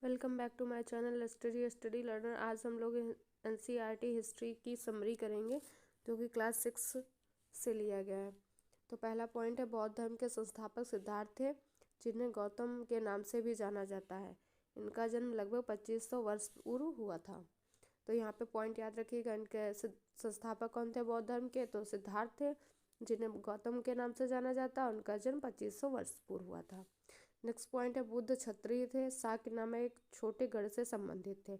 Welcome back to my channel study learner. आज हम लोग एनसीईआरटी हिस्ट्री की समरी करेंगे जो कि क्लास 6 से लिया गया है। तो पहला पॉइंट है, बौद्ध धर्म के संस्थापक सिद्धार्थ थे, जिन्हें गौतम के नाम से भी जाना जाता है। इनका जन्म लगभग 2500 वर्ष पूर्व हुआ था। तो यहाँ पे पॉइंट याद रखिएगा, इनके संस्थापक कौन थे बौद्ध धर्म के, तो सिद्धार्थ थे, जिन्हें गौतम के नाम से जाना जाता है। उनका जन्म 2500 वर्ष पूर्व हुआ था। नेक्स्ट पॉइंट है, बुद्ध क्षत्रिय थे, साक्य नामक एक छोटे गढ़ से संबंधित थे।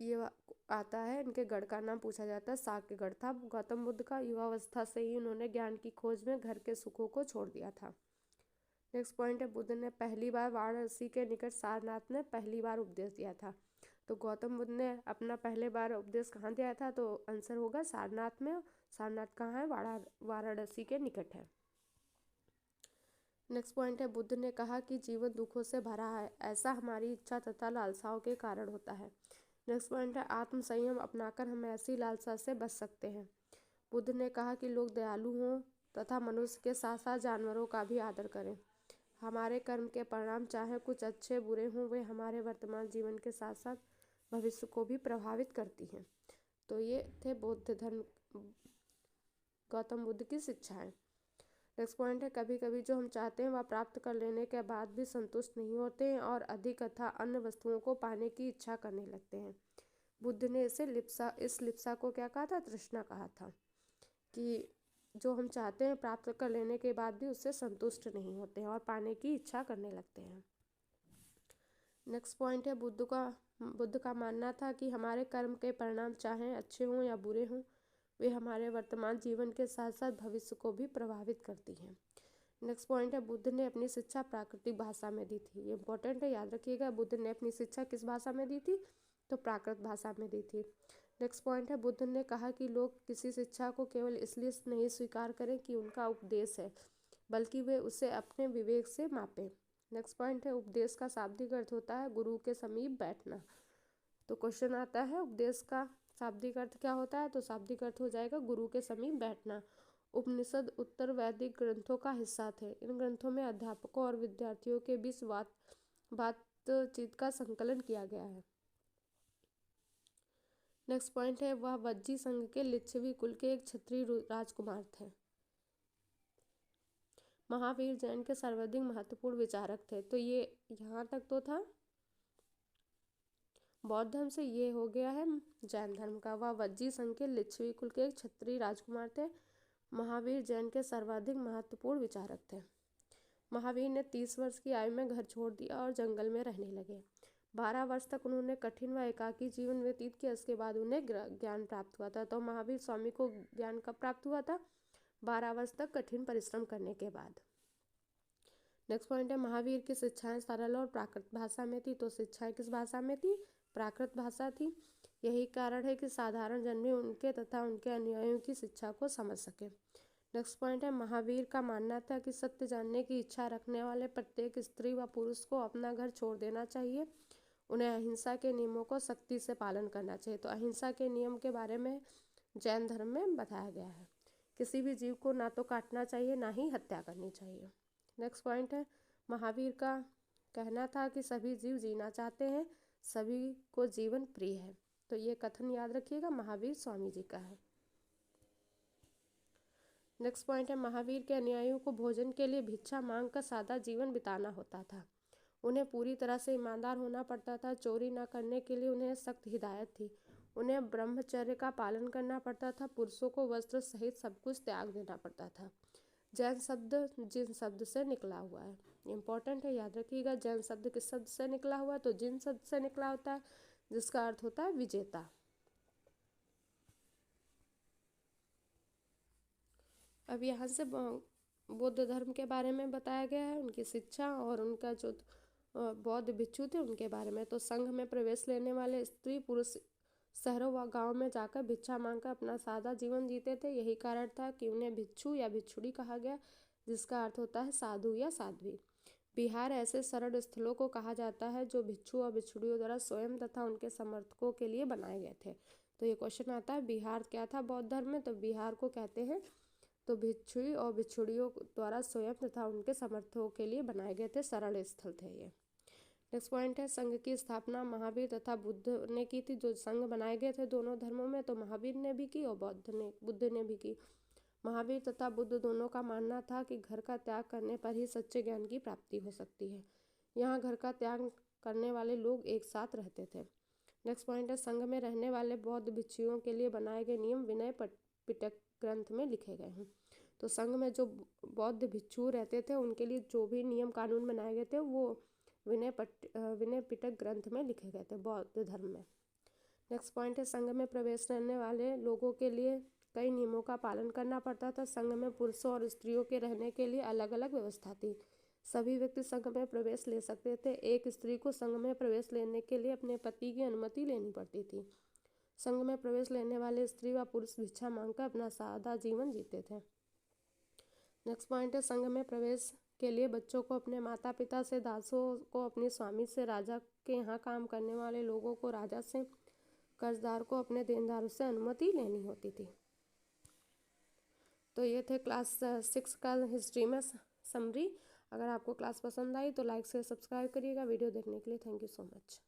ये आता है, इनके गढ़ का नाम पूछा जाता है, साक्य गढ़ था। गौतम बुद्ध का युवावस्था से ही उन्होंने ज्ञान की खोज में घर के सुखों को छोड़ दिया था। नेक्स्ट पॉइंट है, बुद्ध ने पहली बार वाराणसी के निकट सारनाथ में पहली बार उपदेश दिया था। तो गौतम बुद्ध ने अपना पहले बार उपदेश कहाँ दिया था, तो आंसर होगा सारनाथ में। सारनाथ कहाँ है, वाराणसी के निकट है। नेक्स्ट पॉइंट है, बुद्ध ने कहा कि जीवन दुखों से भरा है, ऐसा हमारी इच्छा तथा लालसाओं के कारण होता है। नेक्स्ट पॉइंट है, आत्म संयम अपनाकर हम ऐसी लालसा से बच सकते हैं। बुद्ध ने कहा कि लोग दयालु हों तथा मनुष्य के साथ साथ जानवरों का भी आदर करें। हमारे कर्म के परिणाम चाहे कुछ अच्छे बुरे हों, वे हमारे वर्तमान जीवन के साथ साथ भविष्य को भी प्रभावित करती हैं। तो ये थे बौद्ध धर्म गौतम बुद्ध की शिक्षाएं। नेक्स्ट पॉइंट है, कभी कभी जो हम चाहते हैं वह प्राप्त कर लेने के बाद भी संतुष्ट नहीं होते हैं और अधिक तथा अन्य वस्तुओं को पाने की इच्छा करने लगते हैं। बुद्ध ने इस लिप्सा को क्या कहा था, तृष्णा कहा था, कि जो हम चाहते हैं प्राप्त कर लेने के बाद भी उससे संतुष्ट नहीं होते हैं और पाने की इच्छा करने लगते हैं। नेक्स्ट पॉइंट है, बुद्ध का मानना था कि हमारे कर्म के परिणाम चाहे अच्छे हों या बुरे हों, वे हमारे वर्तमान जीवन के साथ साथ भविष्य को भी प्रभावित करती हैं। नेक्स्ट पॉइंट है, बुद्ध ने अपनी शिक्षा प्राकृतिक भाषा में दी थी। ये इंपॉर्टेंट है, याद रखिएगा। बुद्ध ने अपनी शिक्षा किस भाषा में दी थी, तो प्राकृत भाषा में दी थी। नेक्स्ट पॉइंट है, बुद्ध ने कहा कि लोग किसी शिक्षा को केवल इसलिए नहीं स्वीकार करें कि उनका उपदेश है, बल्कि वे उसे अपने विवेक से मापें। नेक्स्ट पॉइंट है, उपदेश का शाब्दिक अर्थ होता है गुरु के समीप बैठना। तो क्वेश्चन आता है, उपदेश का शाब्दिक अर्थ क्या होता है, तो शाब्दिक अर्थ हो जाएगा गुरु के समीप बैठना। उपनिषद उत्तर वैदिक ग्रंथों का हिस्सा थे। इन ग्रंथों में अध्यापकों और विद्यार्थियों के बीच बातचीत का संकलन किया गया है। नेक्स्ट पॉइंट है, वह वज्जी संघ के लिच्छवी कुल के एक क्षत्रिय राजकुमार थे। महावीर जैन के सर्वाधिक महत्वपूर्ण विचारक थे। तो ये यहाँ तक तो था बौद्ध धर्म से, ये हो गया है जैन धर्म का। वह वज्जी संघ के लिच्छवी कुल के एक क्षत्रिय राजकुमार थे। महावीर जैन के सर्वाधिक महत्वपूर्ण विचारक थे। महावीर ने 30 वर्ष की आयु में घर छोड़ दिया और जंगल में रहने लगे। 12 वर्ष तक उन्होंने कठिन व एकाकी जीवन व्यतीत किया। इसके बाद उन्हें ज्ञान प्राप्त हुआ था। तो महावीर स्वामी को ज्ञान कब प्राप्त हुआ था, 12 वर्ष तक कठिन परिश्रम करने के बाद। नेक्स्ट पॉइंट है, महावीर की शिक्षाएं सरल और प्राकृत भाषा में थी। तो शिक्षाएं किस भाषा में थी, प्राकृत भाषा थी। यही कारण है कि साधारण जन भी उनके तथा उनके अनुयायियों की शिक्षा को समझ सके। नेक्स्ट पॉइंट है, महावीर का मानना था कि सत्य जानने की इच्छा रखने वाले प्रत्येक स्त्री व पुरुष को अपना घर छोड़ देना चाहिए। उन्हें अहिंसा के नियमों को सख्ती से पालन करना चाहिए। तो अहिंसा के नियम के बारे में जैन धर्म में बताया गया है। किसी भी जीव को ना तो काटना चाहिए, ना ही हत्या करनी चाहिए। नेक्स्ट पॉइंट है, महावीर का कहना था कि सभी जीव जीना चाहते हैं, सभी को जीवन प्रिय है। तो ये कथन याद रखिएगा, महावीर स्वामी जी का है। नेक्स्ट पॉइंट है, महावीर के अनुयायियों को भोजन के लिए भिक्षा मांग कर सादा जीवन बिताना होता था। उन्हें पूरी तरह से ईमानदार होना पड़ता था। चोरी न करने के लिए उन्हें सख्त हिदायत थी। उन्हें ब्रह्मचर्य का पालन करना पड़ता था। पुरुषों को वस्त्र सहित सब कुछ त्याग देना पड़ता था। जैन शब्द जिन शब्द से निकला हुआ है, इंपॉर्टेंट है, याद रखिएगा। जैन शब्द किस शब्द से निकला हुआ है, तो जिन शब्द से निकला होता है, जिसका अर्थ होता है विजेता। अब यहाँ से बौद्ध धर्म के बारे में बताया गया है, उनकी शिक्षा और उनका जो बौद्ध भिक्षु थे उनके बारे में। तो संघ में प्रवेश लेने वाले स्त्री पुरुष शहरों व गाँव में जाकर भिक्षा मांगकर अपना सादा जीवन जीते थे। यही कारण था कि उन्हें भिक्षु या भिक्षुड़ी कहा गया, जिसका अर्थ होता है साधु या साध्वी। बिहार ऐसे शरण स्थलों को कहा जाता है जो भिक्षु और भिक्षुड़ियों द्वारा स्वयं तथा उनके समर्थकों के लिए बनाए गए थे। तो ये क्वेश्चन आता है, बिहार क्या था बौद्ध धर्म में, तो बिहार को कहते हैं तो भिक्षुई और भिक्षुड़ियों द्वारा स्वयं तथा उनके समर्थकों के लिए बनाए गए थे शरण स्थल थे ये। नेक्स्ट पॉइंट है संघ की स्थापना महावीर तथा बुद्ध ने की थी। जो संघ बनाए गए थे दोनों धर्मों में, तो महावीर ने भी की और बुद्ध ने भी की। महावीर तथा बुद्ध दोनों का मानना था कि घर का त्याग करने पर ही सच्चे ज्ञान की प्राप्ति हो सकती है। यहाँ घर का त्याग करने वाले लोग एक साथ रहते थे। नेक्स्ट पॉइंट है संघ में रहने वाले बौद्ध भिक्षुओं के लिए बनाए गए नियम विनय पिटक ग्रंथ में लिखे गए हैं। तो संघ में जो बौद्ध भिक्षु रहते थे उनके लिए जो भी नियम कानून बनाए गए थे वो विनय पिटक ग्रंथ में लिखे गए थे बौद्ध धर्म में। नेक्स्ट पॉइंट है संघ में प्रवेश करने वाले लोगों के लिए कई नियमों का पालन करना पड़ता था। संघ में पुरुषों और स्त्रियों के रहने के लिए अलग अलग व्यवस्था थी। सभी व्यक्ति संघ में प्रवेश ले सकते थे। एक स्त्री को संघ में प्रवेश लेने के लिए अपने पति की अनुमति लेनी पड़ती थी। संघ में प्रवेश लेने वाले स्त्री व पुरुष भिक्षा मांगकर अपना सादा जीवन जीते थे। नेक्स्ट पॉइंट है संघ में प्रवेश के लिए बच्चों को अपने माता पिता से, दासों को अपने स्वामी से, राजा के यहाँ काम करने वाले लोगों को राजा से, कर्जदार को अपने देनदारों से अनुमति लेनी होती थी। तो ये थे क्लास 6 का हिस्ट्री में समरी। अगर आपको क्लास पसंद आई तो लाइक से सब्सक्राइब करिएगा। वीडियो देखने के लिए थैंक यू सो मच।